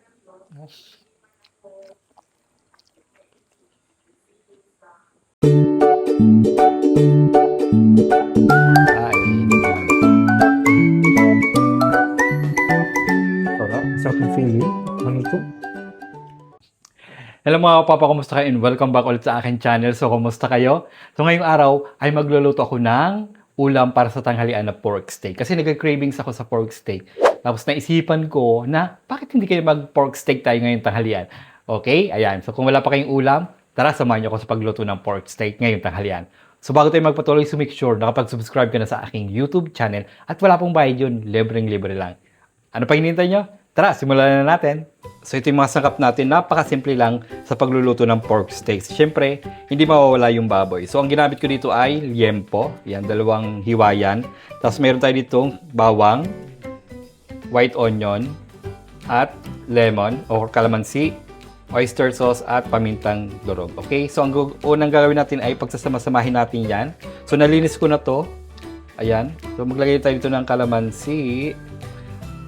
Sarap ng feeling. Ano ito? Hello mga papa, kumusta kayo? And welcome back ulit sa akin channel. So, kumusta kayo? So, ngayong araw ay magluluto ako ng ulam para sa tanghalian na pork steak. Kasi nagka-cravings ako sa pork steak. Tapos naisipan ko na bakit hindi kayo mag-pork steak tayo ngayong tanghalian? Okay? Ayan. So, kung wala pa kayong ulam, tara samahan niyo ako sa pagluto ng pork steak ngayong tanghalian. So, bago tayo magpatuloy, so make sure nakapag-subscribe ka na sa aking YouTube channel at wala pong bayad yun. Libreng-libre lang. Ano pa hinihintay nyo? Tara, simulan na natin. So ito yung mga sangkap natin. Napakasimple lang sa pagluluto ng pork steaks. Siyempre, hindi mawawala yung baboy. So ang ginamit ko dito ay liempo. Yan, 2 hiwayan. Tapos meron tayo ditong bawang, white onion, at lemon or calamansi, oyster sauce, at pamintang durog. Okay? So ang unang gagawin natin ay pagsasama-samahin natin yan. So nalinis ko na to. Ayan. So maglagay tayo dito ng calamansi.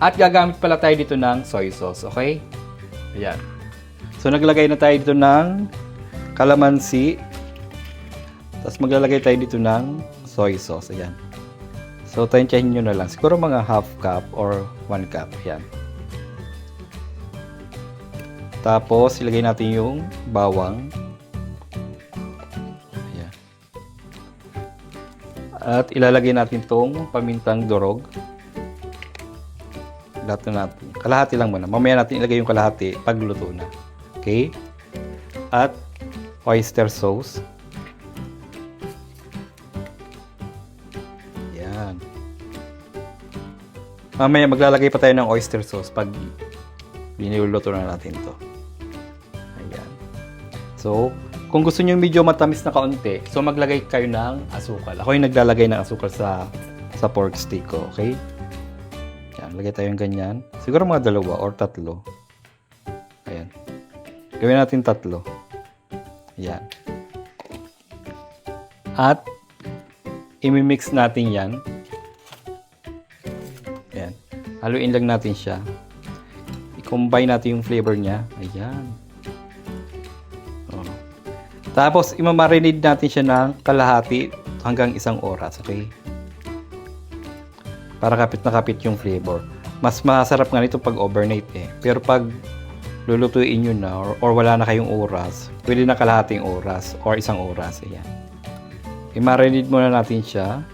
At gagamit pala tayo dito ng soy sauce, okay? Ayan. So, naglagay na tayo dito ng calamansi. Tapos, maglalagay tayo dito ng soy sauce. Ayan. So, tansyahin nyo na lang. Siguro mga half cup or 1 cup. Ayan. Tapos, ilagay natin yung bawang. Ayan. At ilalagay natin tong pamintang durog. Lahat na natin. Kalahati lang muna. Mamaya natin ilagay yung kalahati pag luto na. Okay? At oyster sauce. Yan. Mamaya maglalagay pa tayo ng oyster sauce pag biniluluto na natin to. Ayan. So, kung gusto niyo medyo matamis na kaunti, so maglagay kayo ng asukal. Ako yung naglalagay ng asukal sa pork steak ko. Okay? Lagay tayong ganyan. Siguro mga 2 or 3. Ayan. Gawin natin 3. Ayan. At imimix natin yan. Ayan. Haluin lang natin siya. I-combine natin yung flavor niya. Ayan. Oh. Tapos, imamarinate natin siya ng kalahati hanggang 1 oras. Okay? Para kapit na kapit yung flavor. Mas masarap nga nito pag overnight eh. Pero pag lulutuin nyo na or wala na kayong oras, pwede na kalahating oras or 1 oras. Ayan. I-marinate muna natin siya.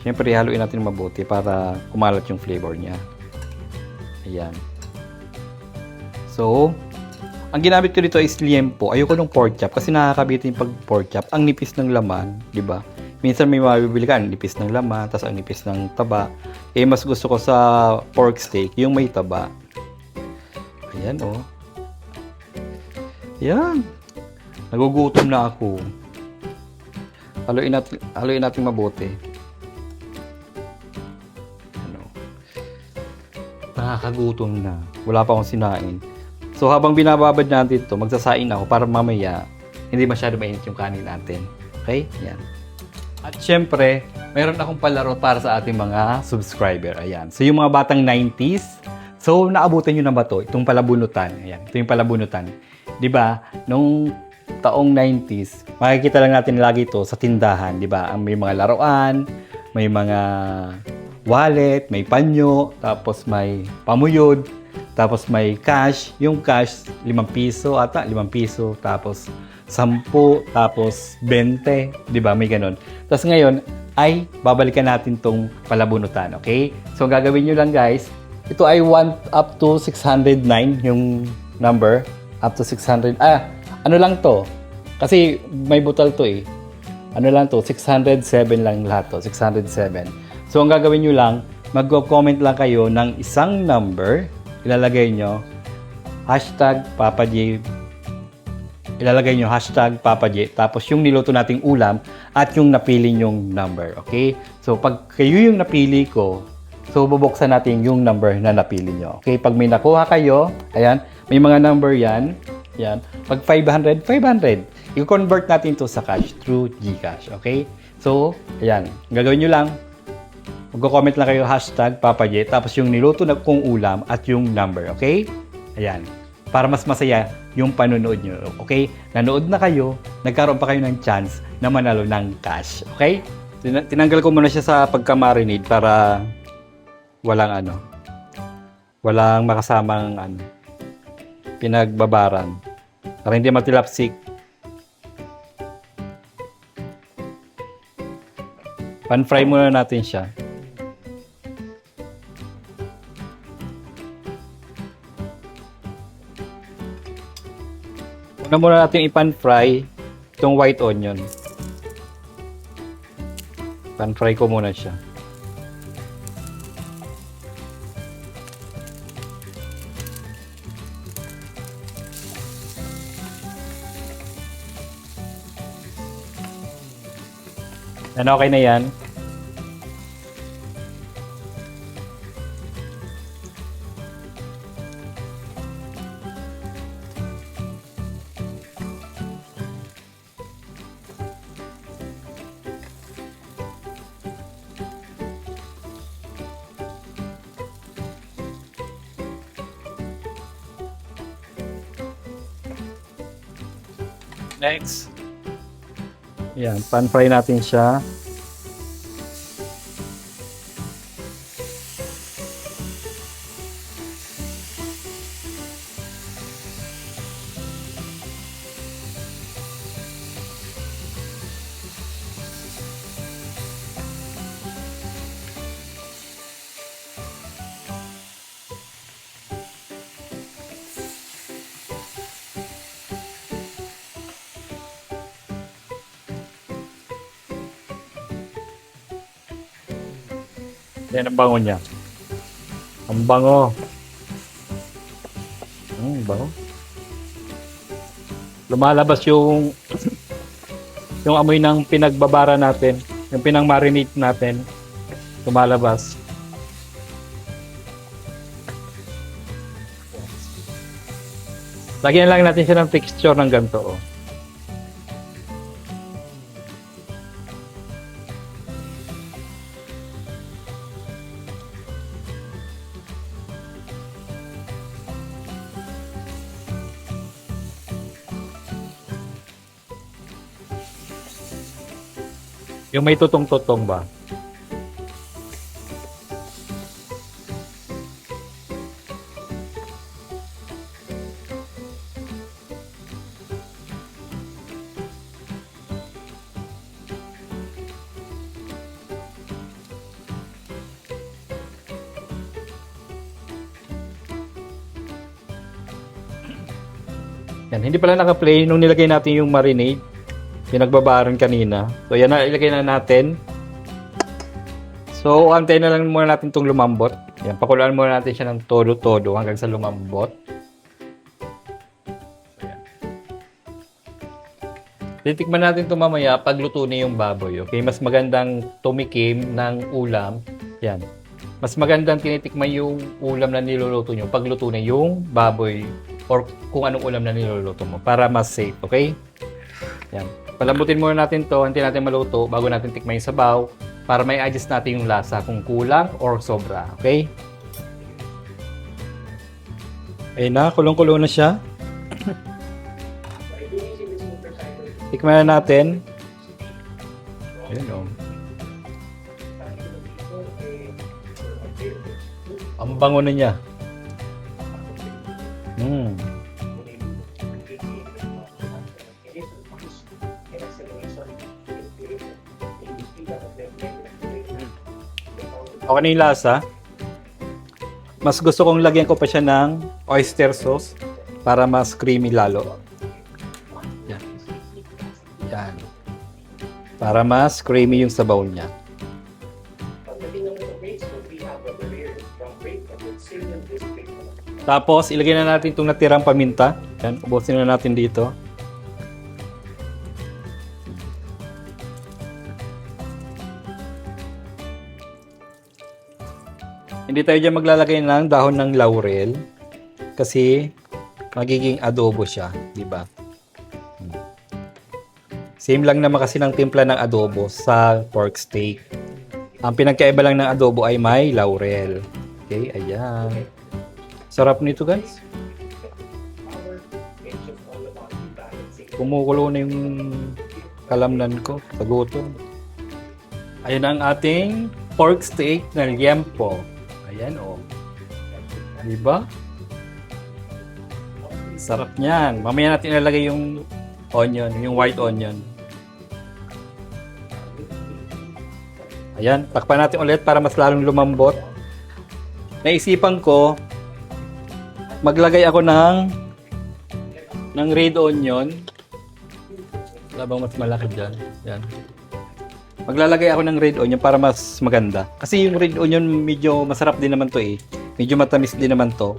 Siyempre, haluin natin mabuti para kumalat yung flavor niya. Ayan. So, ang ginamit ko dito is liempo. Ayoko ng pork chop kasi nakakabitin pag pork chop. Ang nipis ng laman, di ba? Minsan may mabibili ka, ang nipis ng laman, tapos ang nipis ng taba. Eh, mas gusto ko sa pork steak, yung may taba. Ayan, oh. Ayan. Nagugutom na ako. Haluin natin mabuti. Ano? Nakakagutom na. Wala pa akong sinain. So, habang binababad natin ito, magsasain ako para mamaya hindi masyado mainit yung kanin natin. Okay? Ayan. At syempre, mayroon akong palaro para sa ating mga subscriber. Ayan. So, yung mga batang 90s, so, naabutan nyo na ba ito? Itong palabunutan. Ayan. Ito yung palabunutan. Diba? Nung taong 90s, makikita lang natin lagi ito sa tindahan. Diba? May mga laruan, may mga wallet, may panyo, tapos may pamuyod, tapos may cash. Yung cash, 5 piso ata, 5 piso, tapos 10, tapos 20, di ba? May ganun. Tapos ngayon, ay babalikan natin tong palabunutan, okay? So, gagawin nyo lang guys, ito ay 1 up to 609 yung number, up to 600, ano lang to? Kasi may butal to eh. Ano lang to? 607 lang lahat to, 607. So, ang gagawin nyo lang, mag-comment lang kayo ng isang number, ilalagay nyo, hashtag Papa J, ilalagay nyo hashtag Papa J, tapos yung niluto nating ulam at yung napili nyong number. Okay? So, pag kayo yung napili ko, so, bubuksan natin yung number na napili nyo. Okay? Pag may nakuha kayo, ayan, may mga number yan. Yan. Pag 500, 500. I-convert natin to sa cash through GCash. Okay? So, ayan. Gagawin nyo lang. Mag-comment lang kayo hashtag Papa J, tapos yung niluto na kong ulam at yung number. Okay? Ayan. Para mas masaya yung panonood nyo. Okay? Nanood na kayo, nagkaroon pa kayo ng chance na manalo ng cash. Okay? Tinanggal ko muna siya sa pagka-marinade para walang walang makasamang pinagbabaran. Para hindi matilapsik. Pan-fry muna natin siya. Una muna natin i-pan-fry itong white onion. Pan-fry ko muna siya. Ano, okay na yan. Next. Yan, pan-fry natin siya. Yan ang bango niya. Ang bango. Bango. Lumalabas yung amoy ng pinagbabara natin, yung pinang-marinate natin. Lumalabas. Lagyan lang natin siya ng texture ng ganito. Oh. Yung may tutong-tutong ba? Yan, hindi pala naka-play nung nilagay natin yung marinade. Pinagbabaran kanina. So, yan na, ilagay na natin. So, antayin na lang muna natin itong lumambot. Yan, pakuluan muna natin siya ng todo-todo hanggang sa lumambot. So, yan. Titikman natin ito mamaya pag luto na yung baboy. Okay? Mas magandang tumikim ng ulam. Yan. Mas magandang tinitikman yung ulam na niluluto nyo pag luto na yung baboy or kung anong ulam na niluluto mo para mas safe. Okay? Yan. Palambutin muna natin to, hintayin natin maluto bago natin tikman yung sabaw para may adjust natin yung lasa kung kulang or sobra. Okay? Ayun na, kulong-kulo na siya. Tikman na natin. Ayun o. Ang bango na niya. Okay na yung lasa. Mas gusto kong lagyan ko pa siya ng oyster sauce para mas creamy lalo. Yan. Yan. Para mas creamy yung sabaw niya. Tapos, ilagay na natin itong natirang paminta. Yan, ubusin na natin dito. Hindi tayo dyan maglalagay ng dahon ng laurel kasi magiging adobo siya, di ba? Same lang naman kasi ng timpla ng adobo sa pork steak. Ang pinagkaiba lang ng adobo ay may laurel. Okay, ayan. Sarap nito, guys. Kumukulo na yung kalamnan ko sa gutom. Ayan ang ating pork steak na liempo. Ayan, oh. Diba? Sarap niyan. Mamaya natin ilalagay yung onion, yung white onion. Ayan, takpan natin ulit para mas lalong lumambot. Naisipan ko, maglagay ako ng red onion. Wala bang mas malaki dyan? Yan. Maglalagay ako ng red onion para mas maganda. Kasi yung red onion medyo masarap din naman to eh. Medyo matamis din naman to.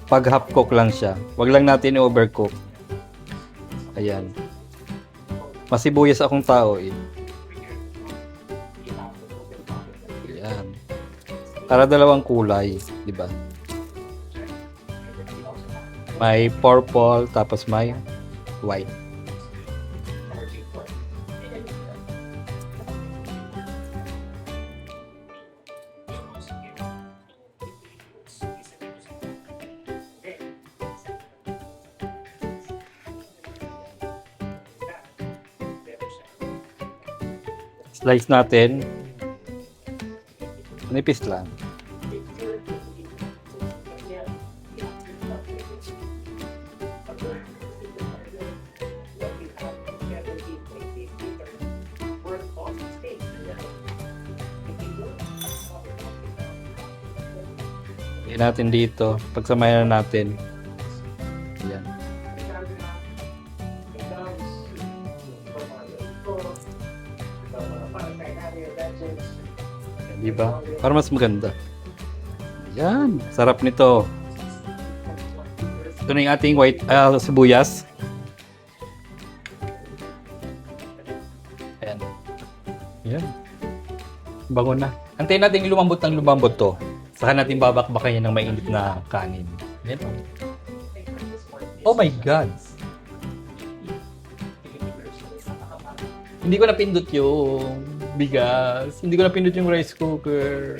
Pag half cook lang siya. Wag lang natin i-overcook. Ayan. Masibuyas akong tao eh. Ayan. Para dalawang kulay, di ba? May purple tapos may white. Slice natin. Nipis lang. Lagyan natin dito. Pagsamayan na natin. Ayan. Diba? Para mas maganda. Yan. Sarap nito. Ito na yung ating white sibuyas. Ayan. Ayan. Bango na. Antayin natin lumambot ng lumambot to. Saka natin babakbakan yan ng mainit na kanin. Ayan. Oh my God! Hindi ko napindot yung bigas. Hindi ko napindot yung rice cooker.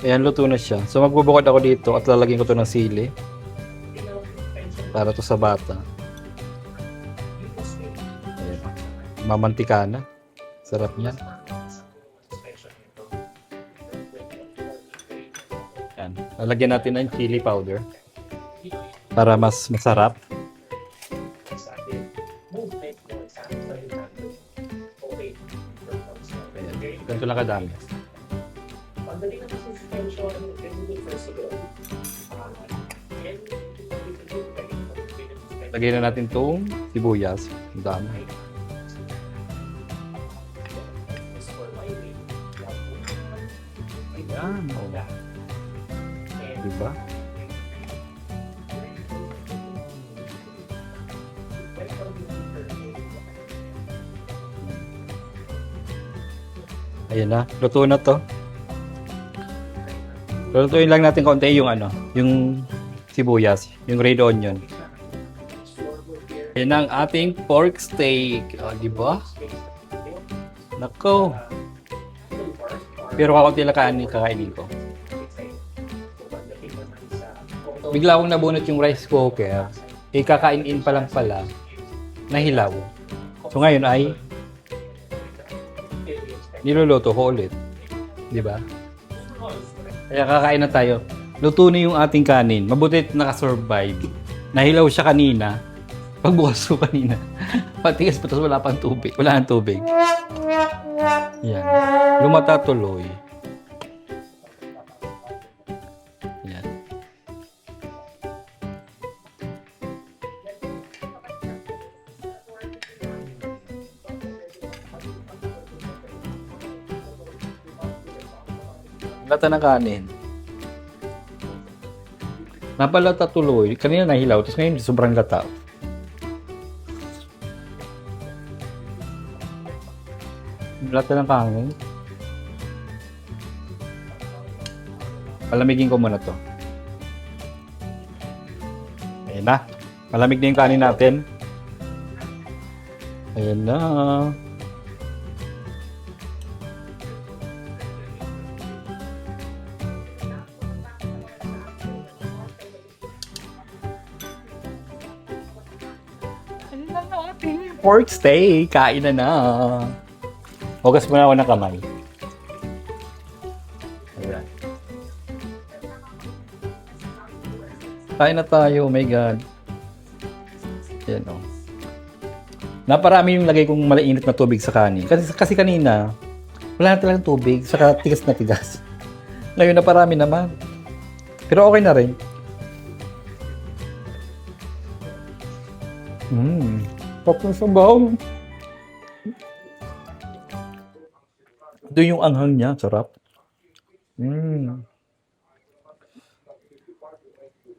Ayan, luto na siya. So magbubukod ako dito at lalagyan ko to ng sili. Para to sa bata. Ayan. Mamantika na. Sarap niyan. Ayan. Lalagyan natin ng chili powder. Para mas masarap. Ganito lang kadami. Lagyan na natin itong sibuyas. Ang dami. Ayan. Oh. Diba? Ayan na, luto na to. Lutuin lang natin konti yung yung sibuyas, yung red onion. Ayan ang ating pork steak. O, di ba? Nako. Pero kakunti lang kakainin ko. Bigla akong nabunot yung rice cooker. Kakainin pa lang pala. Nahilaw. So ngayon ay niluluto ko ulit. Di ba? Kaya kakain na tayo. Luto na yung ating kanin. Mabutit nakasurvive. Nahilaw siya kanina. Pagbukas ko kanina. Patigas pa, tapos wala pang tubig. Wala nang tubig. Yan. Lumata tuloy. Yan. Lata ng kanin. Napalata tuloy. Kanina nahilaw, tapos ngayon sobrang lata. Lata ng kanin. Palamigin ko muna to. Ayan na. Malamig na yung kanin natin. Ayan na. Pork steak! Kain na na! Hugas muna ako ng kamay. Ayan. Kain na tayo, oh my God. Ayan, oh. Naparami yung lagay kong malainit na tubig sa kanin. Kasi kanina, wala na talagang tubig, saka tigas na tigas. Ngayon naparami naman. Pero okay na rin. Pop ng sabaw. Ito yung anghang niya, sarap.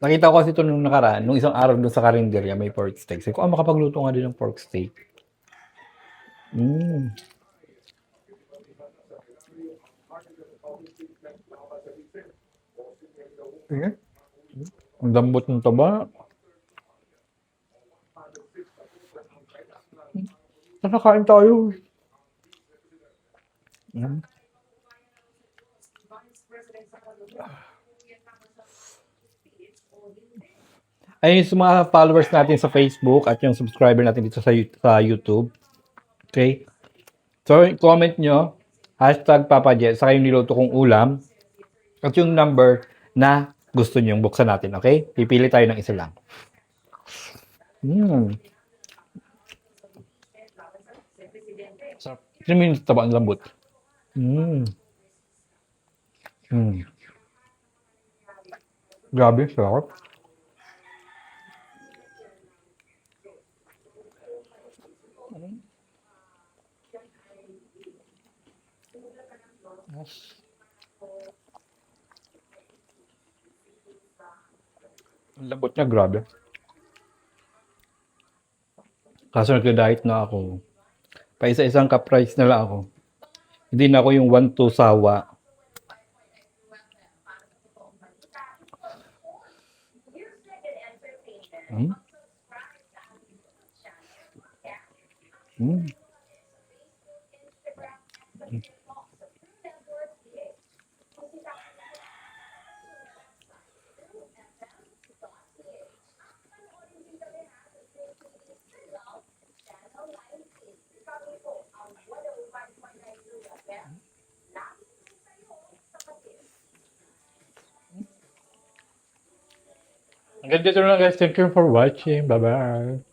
Nakita ko kasi ito nung nakaraan, nung isang araw doon sa karinderya, may pork steak. Sabi ko, makapagluto nga din ng pork steak. Ang lambot ng taba. Nakakain tayo. Ayun sa mga followers natin sa Facebook at yung subscriber natin dito sa YouTube. Okay? So, comment nyo, #PapaJet, saka yung niluto kong ulam, at yung number na gusto nyong buksan natin. Okay? Pipili tayo ng isa lang. Sarap. 3 minutes taba ang lambot. Grabe, sarap. Ang lambot niya, grabe. Kaso nagda-diet na ako. Pa isa-isang ka-price na lang ako. Hindi na ako yung 1-2 sawa. Hanggang dito na lang guys. Thank you for watching. Bye-bye.